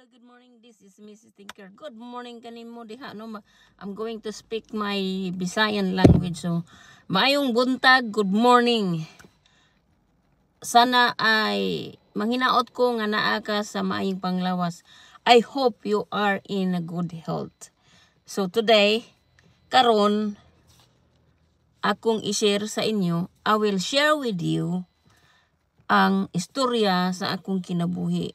Hello, good morning. This is Mrs. Tinker. Good morning kanimo diha no. I'm going to speak my Visayan language. So, maayong buntag, good morning. Sana ay manghinaot ko nga naa ka sa maayong panglawas. I hope you are in a good health. So today, karon akong i-share sa inyo, I will share with you ang istorya sa akong kinabuhi.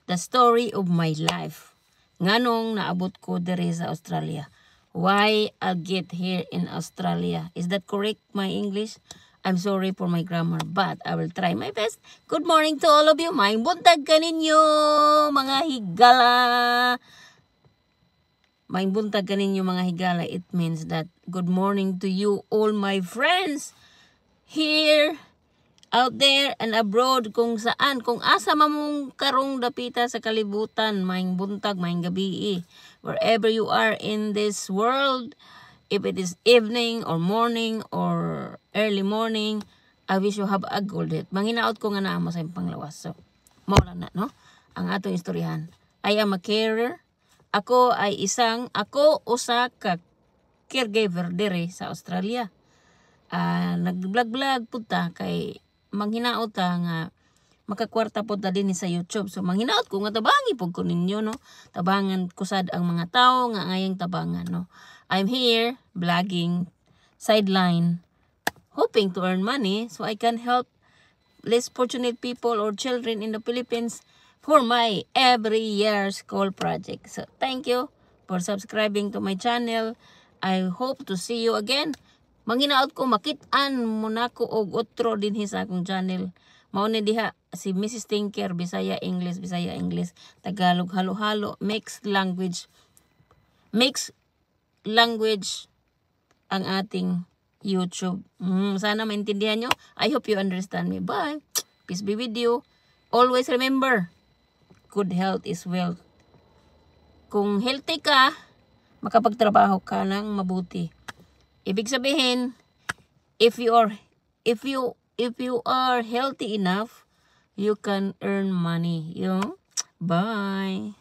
The story of my life. Nganong naabot ko dere sa Australia. Why I get here in Australia. Is that correct, my English? I'm sorry for my grammar, but I will try my best. Good morning to all of you. Maayong buntag kaninyo, mga higala. Maayong buntag kaninyo, mga higala. It means that good morning to you, all my friends. Here, out there and abroad, kung saan, kung asa mamong karong dapita sa kalibutan, maayong buntag, maayong gabi, wherever you are in this world, if it is evening or morning or early morning, I wish you have a good day. Manghinaot ko nga naa mo sa iyong panglawas. So, mawala na, no? Ang atong istoryahan. I am a carer. Ako usa ka caregiver dire sa Australia. Nag-vlog punta kay manghinaot nga makakwarta po ta din sa YouTube. So manghinaot ko nga tabangi po ko ninyo, no? Tabangan ko sad ang mga tao nga ngayang tabangan, no? I'm here vlogging sideline hoping to earn money so I can help less fortunate people or children in the Philippines for my every year school project. So thank you for subscribing to my channel. I hope to see you again. Manghinaot ko makit-an mo na ko og otro dinhi sa akong channel. Mao ni diha si Mrs. Tinker, Bisaya English, Tagalog, halo-halo, mixed language ang ating YouTube. Sana maintindihan nyo. I hope you understand me. Bye. Peace be with you. Always remember, good health is wealth. Kung healthy ka, makapagtrabaho ka ng mabuti. Ibig sabihin, if you are healthy enough, you can earn money. You know? Bye.